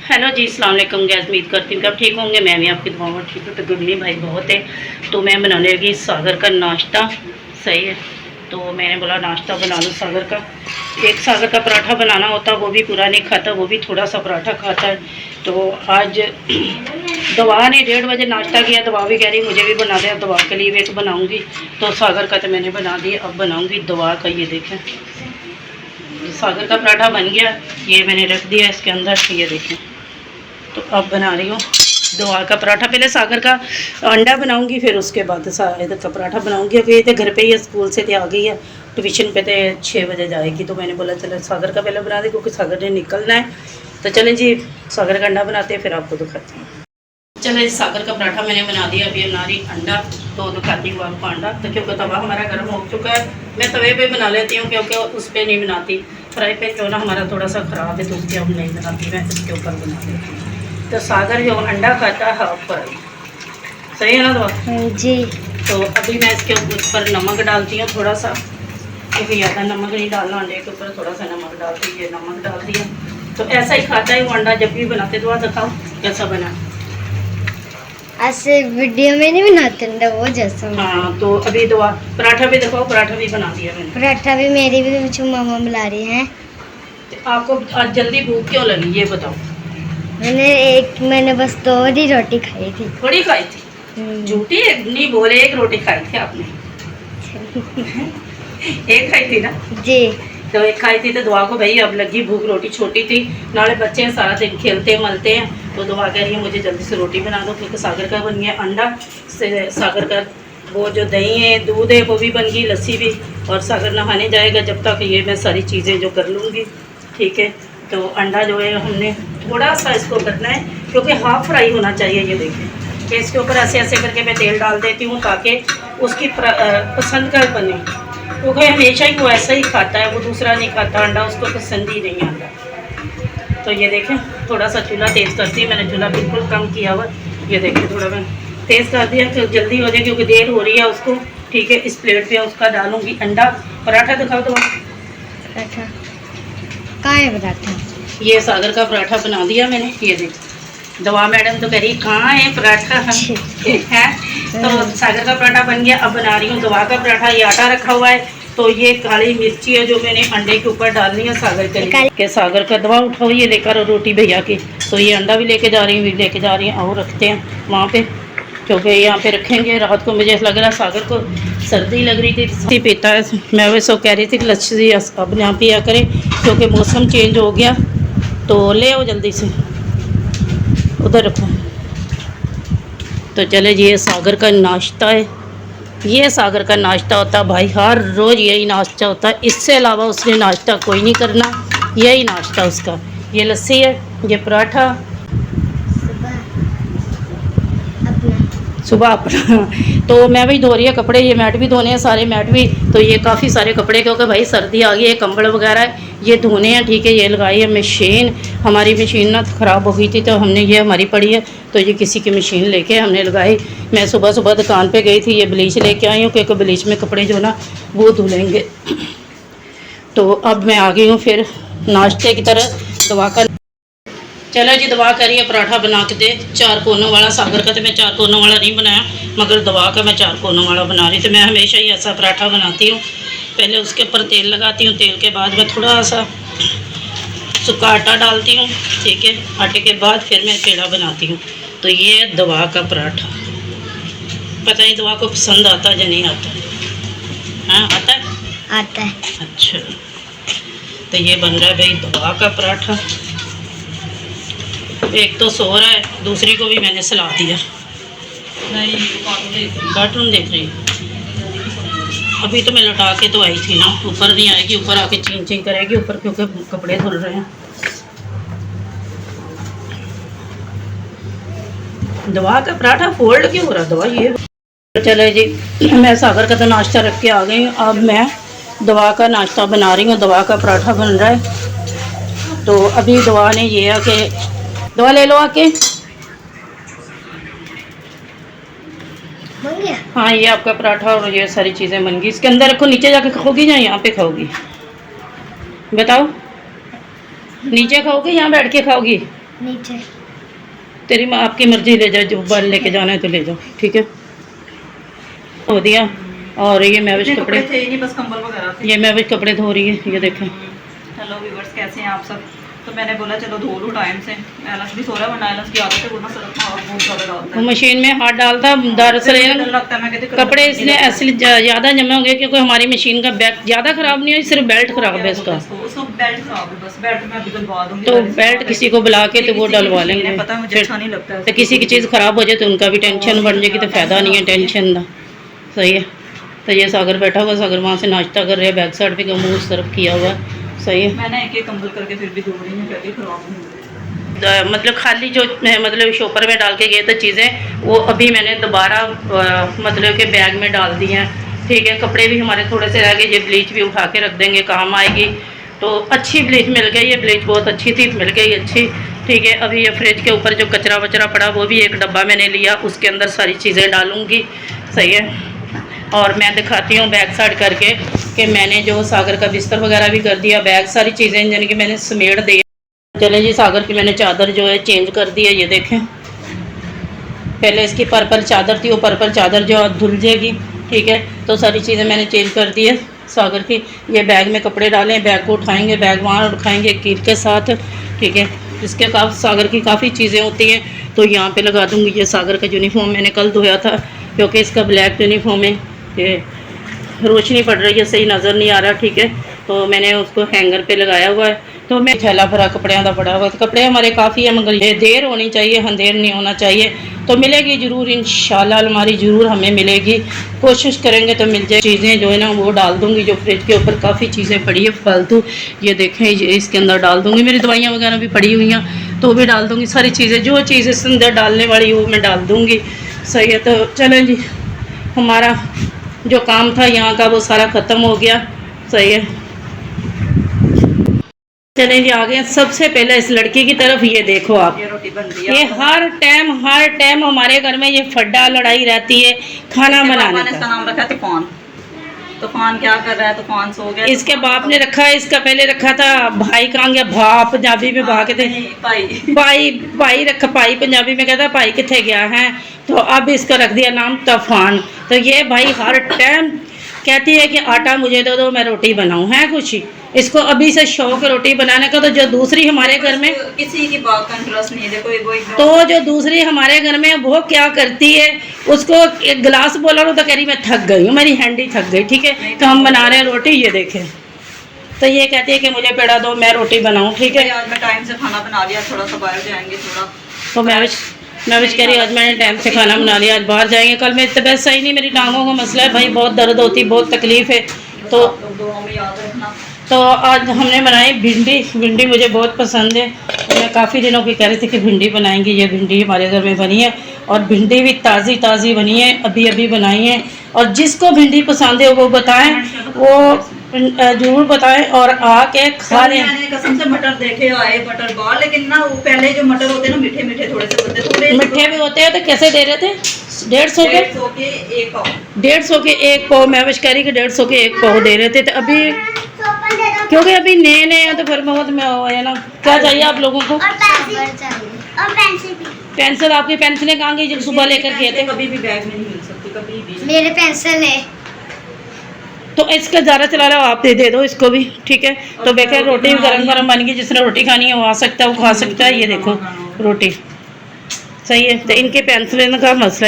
Hello जी, अस्सलाम वालेकुम। Gas उम्मीद करती हूँ कि आप ठीक होंगे। मैं भी आपकी दुआओं में ठीक हूँ। तो गर्मी भाई बहुत है, तो मैं बनाने लगी सागर का नाश्ता। सही है, तो मैंने बोला नाश्ता बना लूँ सागर का। एक सागर का पराठा बनाना होता, वो भी पूरा नहीं खाता, वो भी थोड़ा सा पराठा खाता है। तो आज दवा ने 1:30 बजे नाश्ता किया, दवा भी कह रही मुझे भी बना दे, दवा के लिए भी एक बनाऊँगी। तो सागर का तो मैंने बना दिया, अब बनाऊँगी दवा का। ये देखें, सागर का पराठा बन गया, ये मैंने रख दिया इसके अंदर। ये देखें, तो अब बना रही हूँ दवा का पराठा। पहले सागर का अंडा बनाऊंगी, फिर उसके बाद इधर का पराठा बनाऊंगी। अभी तो घर पे ही है, स्कूल से तो आ गई है, ट्यूशन पे तो 6 बजे जाएगी। तो मैंने बोला चलो सागर का पहले बना दे, क्योंकि सागर ने निकलना है। तो चलें जी, सागर का अंडा बनाते हैं, फिर आपको दिखाती हूँ। चलो सागर का पराठा मैंने बना दिया। अभी बना रही अंडा, तो दिखाती हूँ आपको अंडा। तो क्योंकि तवा हमारा गर्म हो चुका है, मैं तवे पे बना लेती हूँ, क्योंकि उस पर नहीं बनाती। फ्राई पैन जो ना हमारा थोड़ा सा ख़राब है, तो उसके अब नहीं बनाती, मैं इसके ऊपर बना देती हूँ। तो सागर जो अंडा खाता है हाफ फ्राई, सही है ना दवा जी। तो अभी मैं इसके ऊपर नमक डालती हूँ थोड़ा सा, क्योंकि ज़्यादा नमक नहीं डालना, अंडे के ऊपर थोड़ा सा नमक डाल दीजिए। नमक डाल दिया, तो ऐसा ही खाता है वो अंडा। जब भी बनाते तो दिखाओ कैसा बना। ऐसे वीडियो में नहीं बनाते अंडा वो जैसा। हाँ, तो अभी दवा पराठा भी दिखाओ। पराठा भी बना दिया मैंने। पराठा भी मेरी भी मुझे मामा बुला रही हैं। तो आपको आज जल्दी भूख क्यों लगी ये बताओ। मैंने बस 2 ही रोटी खाई थी। थोड़ी खाई थी? झूठी नहीं बोले, एक रोटी खाई थी आपने। एक खाई थी ना जी। तो एक खाई थी। तो दुआ को भाई अब लगी भूख, रोटी छोटी थी, नाले बच्चे हैं सारा दिन खेलते मलते हैं। तो दुआ कह रही है मुझे जल्दी से रोटी बना दो, क्योंकि सागर का बन गया अंडा से। सागर का वो जो दही है, दूध है, वो भी बन गई, लस्सी भी। और सागर नहाने जाएगा, जब तक ये मैं सारी चीज़ें जो कर लूँगी। ठीक है, तो अंडा जो है हमने थोड़ा सा इसको करना है, क्योंकि हाफ फ्राई होना चाहिए। ये देखिए कि इसके ऊपर ऐसे ऐसे करके मैं तेल डाल देती हूँ, ताकि उसकी पसंद का बने। क्योंकि हमेशा ही वो ऐसा ही खाता है, वो दूसरा नहीं खाता अंडा, उसको पसंद ही नहीं आता। तो ये देखें, थोड़ा सा चूल्हा तेज़ करती है मैंने, चूल्हा बिल्कुल कम किया हुआ। ये देखें, थोड़ा मैं तेज़ कर दिया कि जल्दी हो जाए, क्योंकि देर हो रही है उसको। ठीक है, इस प्लेट पे उसका डालूंगी अंडा। पराठा दिखाओ तो। पराठा कहाँ है? पराठा ये सागर का पराठा बना दिया मैंने। ये देखो, दवा मैडम तो कह रही कहाँ है पराठा है। तो सागर का पराठा बन गया। अब बना रही हूँ दवा का पराठा। ये आटा रखा हुआ है, तो ये काली मिर्ची है जो मैंने अंडे के ऊपर डालनी है सागर के लिए। के सागर का दवा उठाओ, ये लेकर रोटी भैया की। तो ये अंडा भी लेके जा रही हूँ, लेके जा रही हैं, और रखते हैं वहाँ पे, क्योंकि यहाँ पे रखेंगे। रात को मुझे लग रहा सागर को सर्दी लग रही थी, लस्सी पीता है। मैं वैसे कह रही थी कि लस्सी अब यहाँ पिया करें, क्योंकि मौसम चेंज हो गया। तो ले आओ जल्दी से, उधर रखो। तो चले जी, ये सागर का नाश्ता है। ये सागर का नाश्ता होता है भाई, हर रोज़ यही नाश्ता होता है। इससे अलावा उसने नाश्ता कोई नहीं करना, यही नाश्ता उसका। ये लस्सी है, ये पराठा। सुबह अपना तो मैं भी धो रही है कपड़े, ये मैट भी धोने हैं, सारे मैट भी। तो ये काफ़ी सारे कपड़े, क्योंकि भाई सर्दी आ गई है, कंबल वगैरह ये धोने हैं। ठीक है, ये लगाई है मशीन। हमारी मशीन ना ख़राब हो गई थी, तो हमने ये हमारी पड़ी है, तो ये किसी की मशीन लेके हमने लगाई। मैं सुबह सुबह दुकान पे गई थी, ये ब्लीच लेके आई हूँ, क्योंकि ब्लीच में कपड़े जो ना वो धुलेंगे। तो अब मैं आ गई हूँ फिर नाश्ते की तरह। दवा का चलो जी, दवा करिए पराठा बना के दे 4 कोनों वाला। सागर का तो मैं 4 कोनों वाला नहीं बनाया, मगर दवा का मैं 4 कोनों वाला बना रही। तो मैं हमेशा ही ऐसा पराठा बनाती हूँ। पहले उसके ऊपर तेल लगाती हूँ, तेल के बाद मैं थोड़ा सा सूखा आटा डालती हूँ। ठीक है, आटे के बाद फिर मैं पेड़ा बनाती हूँ। तो ये दवा का पराठा, पता नहीं दवा को पसंद आता है या नहीं आता। हाँ, आता है, आता है। अच्छा, तो ये बन रहा है भाई दवा का पराठा। एक तो सो रहा है, दूसरी को भी मैंने सला दिया। नहीं, कार्टून देख रही। अभी तो मैं लौटा के तो आई थी ना, ऊपर नहीं आएगी, ऊपर आके चीं चीं करेगी ऊपर, क्योंकि कपड़े धुल रहे हैं। दवा का पराठा फोल्ड क्यों हो रहा दवा ये। चले जी, मैं सागर का तो नाश्ता रख के आ गई हूँ। अब मैं दवा का नाश्ता बना रही हूँ। दवा का पराठा बन रहा है। तो अभी दवा ने ये है कि दवा ले लो आके। बन गया? हाँ, ये आपका पराठा और ये सारी चीज़ें बन गई। इसके अंदर रखो, नीचे जाके खाओगी या यहाँ पे खाओगी? बताओ, नीचे खाओगी यहाँ बैठ के खाओगी? नीचे। तेरी माँ आपकी मर्जी, ले जाओ, जो बाल लेके जाना है तो ले जाओ, ठीक है। हो दिया। और ये महविश कपड़े थे ही नहीं, बस कंबल वगैरह थे। ये महविश कपड़े धो रही है, ये देखें। हेलो व्यूअर्स, कैसे हैं आप सब। तो मैंने बोला चलो धो लूँ टाइम से। एलस भी सो रहा है, वरना एलस की आदत है वो ना सड़क में हाथ बहुत ज़्यादा डालता वो है। मशीन में हाथ डालता, दरअसल ये डर ना लगता है, मैं कहती कपड़े इसलिए ऐसे ज़्यादा जमे होंगे क्योंकि हमारी मशीन का बैग ज़्यादा ख़राब नहीं है, सिर्फ बेल्ट ख़राब है इसका। उसका बेल्ट खराब है, बस बेल्ट मैं अभी डलवा दूंगी। तो बेल्ट किसी को बुला के तो वो डलवा लेंगे। पता मुझे अच्छा नहीं लगता है। तो किसी की चीज़ ख़राब हो जाए तो उनका भी टेंशन बढ़ जाएगी, तो फ़ायदा नहीं है टेंशन का। सही है। तो ये सागर बैठा हुआ, सागर वहाँ से नाश्ता कर रहे हैं, बैक साइड पे का मुँह उस तरफ किया हुआ है। सही है। मैंने एक एक कंबल करके फिर भी धो रही हूँ, कहती खराब नहीं हो रही। मतलब खाली जो मतलब शॉपर में डाल के गए थे चीज़ें, वो अभी मैंने दोबारा मतलब के बैग में डाल दी हैं, ठीक है। कपड़े भी हमारे थोड़े से रह गए, ये ब्लीच भी उठा के रख देंगे, काम आएगी। तो अच्छी ब्लीच मिल गई, ये ब्लीच बहुत अच्छी थी, मिल गई अच्छी, ठीक है। अभी ये फ्रिज के ऊपर जो कचरा वचरा पड़ा वो भी एक डब्बा मैंने लिया, उसके अंदर सारी चीज़ें डालूँगी। सही है। और मैं दिखाती हूँ बैक साइड करके कि मैंने जो सागर का बिस्तर वगैरह भी कर दिया, बैग सारी चीज़ें यानी कि मैंने समेट दी। चले जी, सागर की मैंने चादर जो है चेंज कर दी है, ये देखें। पहले इसकी पर्पल चादर थी, वो पर्पल चादर जो धुल जाएगी, ठीक है। तो सारी चीज़ें मैंने चेंज कर दी है सागर की। ये बैग में कपड़े डालें, बैग को उठाएंगे, बैग वहाँ उठाएंगे कील के साथ, ठीक है। इसके सागर की काफ़ी चीज़ें होती हैं, तो यहाँ पे लगा दूँगी। ये सागर का यूनिफॉर्म मैंने कल धोया था क्योंकि इसका ब्लैक यूनिफॉर्म है, ये रोशनी पड़ रही है, सही नज़र नहीं आ रहा, ठीक है। तो मैंने उसको हैंगर पे लगाया हुआ है। तो मैं थैला भरा कपड़े का पड़ा हुआ है। तो कपड़े हमारे काफ़ी है, मगर ये देर होनी चाहिए, अंधेर नहीं होना चाहिए। तो मिलेगी ज़रूर इंशाल्लाह, अलमारी ज़रूर हमें मिलेगी, कोशिश करेंगे तो मिल जाए। चीज़ें जो है ना वो डाल दूँगी, जो फ्रिज के ऊपर काफ़ी चीज़ें पड़ी है फालतू, ये देखें, ये इसके अंदर डाल दूँगी। मेरी दवाइयाँ वगैरह भी पड़ी हुई हैं तो भी डाल दूँगी। सारी चीज़ें जो चीज़ इस अंदर डालने वाली वो मैं डाल दूँगी। सही है। तो चलें जी, हमारा जो काम था यहाँ का वो सारा ख़त्म हो गया। सही है। चलें जी, आ गए सबसे पहले इस लड़की की तरफ। ये देखो आप, ये रोटी बन रही है। ये हर टाइम हमारे घर में ये फड्डा लड़ाई रहती है खाना बनाने इसका का। नाम रखा है तूफान। तूफान क्या कर रहा है? तूफान सो गया। इसके बाप ने रखा है, इसका पहले रखा था भाई, कहाँ गया भा, पंजाबी में भा कहते हैं, भाई रखा, भाई पंजाबी में कहता है भाई किथे गया है। तो अब इसका रख दिया नाम तूफान। तो ये भाई हर टाइम कहती है कि आटा मुझे दे दो, मैं रोटी बनाऊं, है खुशी इसको अभी से शौक है रोटी बनाने का। तो जो दूसरी हमारे घर में किसी की बात का इंटरेस्ट नहीं है, देखो तो जो दूसरी हमारे घर में वो क्या करती है, उसको एक गिलास बोला तो कह रही मैं थक गई हूँ, मेरी हैंडी थक गई, ठीक है। तो हम बना रहे हैं रोटी, ये देखें। तो ये कहती है कि मुझे पेड़ा दो, मैं रोटी बनाऊँ, ठीक है। आज मैं टाइम से खाना बना लिया, थोड़ा सा बाहर जाएंगे थोड़ा। तो मैं कह रही आज मैंने टाइम से खाना बना लिया, आज बाहर जाएंगे। कल मेरी तबीयत सही नहीं, मेरी टांगों का मसला है भाई, बहुत दर्द होती, बहुत तकलीफ़ है। तो दुआ में याद रखना। तो आज हमने बनाई भिंडी मुझे बहुत पसंद है। मैं काफ़ी दिनों की कह रही थी कि भिंडी बनाएंगे। ये भिंडी हमारे घर में बनी है और भिंडी भी ताज़ी बनी है, अभी बनाई है। और जिसको भिंडी पसंद है वो बताएं, वो ज़रूर बताएं और आके खा लें। मैंने कसम से मटर देखे आए, मटर बाहर, लेकिन ना वो पहले जो मटर होते हैं ना मीठे मीठे थोड़े से बनते, थोड़े मीठे भी होते हैं। तो कैसे दे रहे थे? 150 के 150 के एक पाव। मैं बस कह रही कि 150 के एक पाव दे रहे थे। तो अभी क्योंकि अभी नए हैं तो फिर बहुत में है ना। क्या चाहिए आप लोगों को? और पेंसिल। आपकी पेंसिलें कहाँ गई जब सुबह लेकर गए थे? कभी भी बैग में नहीं मिल सकती, कभी भी। मेरे पेंसिल है तो इसका ज़्यादा चला रहा हो, आप दे दो इसको भी, ठीक है। तो बेकर रोटी भी गरम बन गई, जिसने रोटी खानी है वो आ सकता है, वो खा सकता है। ये देखो रोटी, सही है। तो इनके पेंसिल का मसला